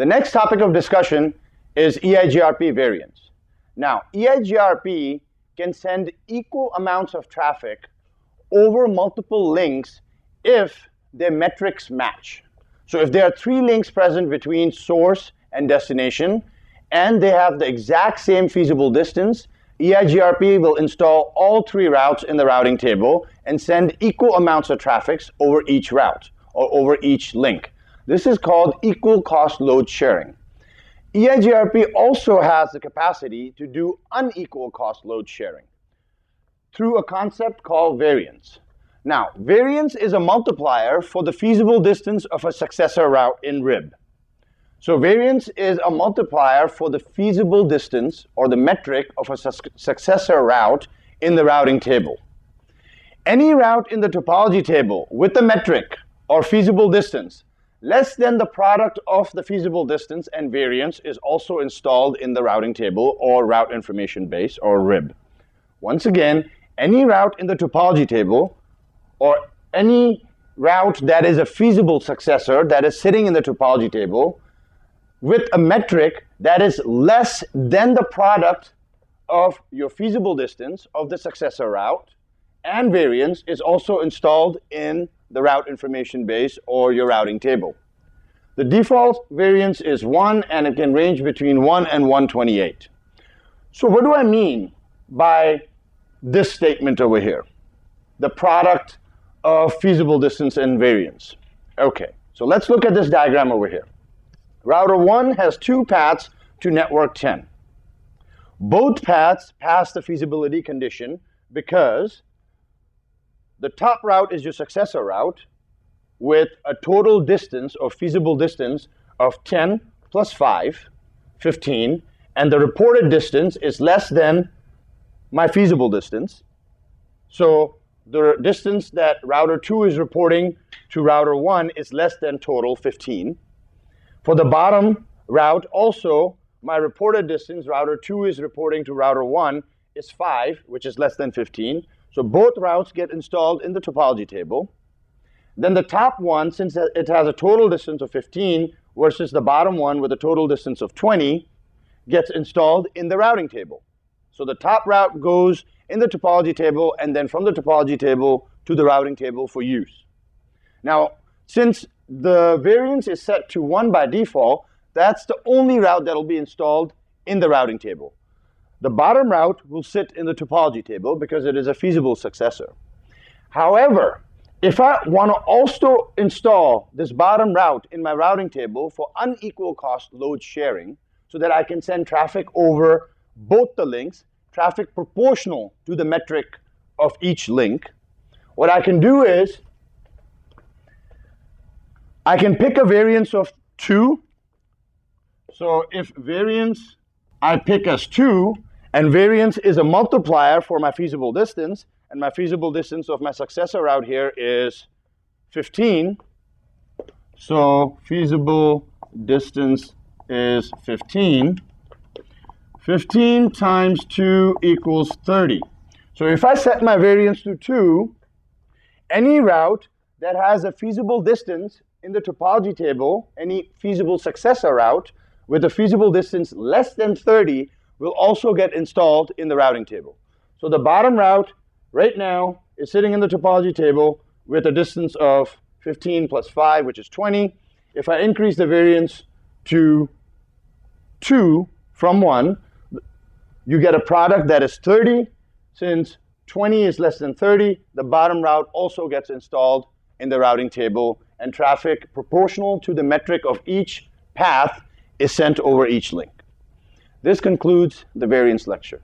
The next topic of discussion is EIGRP variance. Now, EIGRP can send equal amounts of traffic over multiple links if their metrics match. So if there are 3 links present between source and destination, and they have the exact same feasible distance, EIGRP will install all 3 routes in the routing table and send equal amounts of traffic over each route or over each link. This is called equal cost load sharing. EIGRP also has the capacity to do unequal cost load sharing through a concept called variance. Now, variance is a multiplier for the feasible distance of a successor route in RIB. So variance is a multiplier for the feasible distance or the metric of a successor route in the routing table. Any route in the topology table with the metric or feasible distance less than the product of the feasible distance and variance is also installed in the routing table or route information base or RIB. Once again, any route in the topology table or any route that is a feasible successor that is sitting in the topology table with a metric that is less than the product of your feasible distance of the successor route and variance is also installed in the route information base or your routing table. The default variance is 1 and it can range between 1 and 128. So what do I mean by this statement over here? The product of feasible distance and variance. Okay, so let's look at this diagram over here. Router 1 has 2 paths to network 10. Both paths pass the feasibility condition because the top route is your successor route with a total distance or feasible distance of 10 plus 5, 15, and the reported distance is less than my feasible distance. So the distance that router 2 is reporting to router 1 is less than total 15. For the bottom route also, my reported distance router 2 is reporting to router 1 is 5, which is less than 15. So both routes get installed in the topology table. Then the top one, since it has a total distance of 15 versus the bottom one with a total distance of 20, gets installed in the routing table. So the top route goes in the topology table and then from the topology table to the routing table for use. Now, since the variance is set to 1 by default, that's the only route that will be installed in the routing table. The bottom route will sit in the topology table because it is a feasible successor. However, if I want to also install this bottom route in my routing table for unequal cost load sharing so that I can send traffic over both the links, traffic proportional to the metric of each link, what I can do is I can pick a variance of 2. So if variance I pick as 2, and variance is a multiplier for my feasible distance, and my feasible distance of my successor route here is 15. So feasible distance is 15. 15 times 2 equals 30. So if I set my variance to 2, any route that has a feasible distance in the topology table, any feasible successor route with a feasible distance less than 30 will also get installed in the routing table. So the bottom route right now is sitting in the topology table with a distance of 15 plus 5, which is 20. If I increase the variance to 2 from 1, you get a product that is 30. Since 20 is less than 30, the bottom route also gets installed in the routing table, and traffic proportional to the metric of each path is sent over each link. This concludes the variance lecture.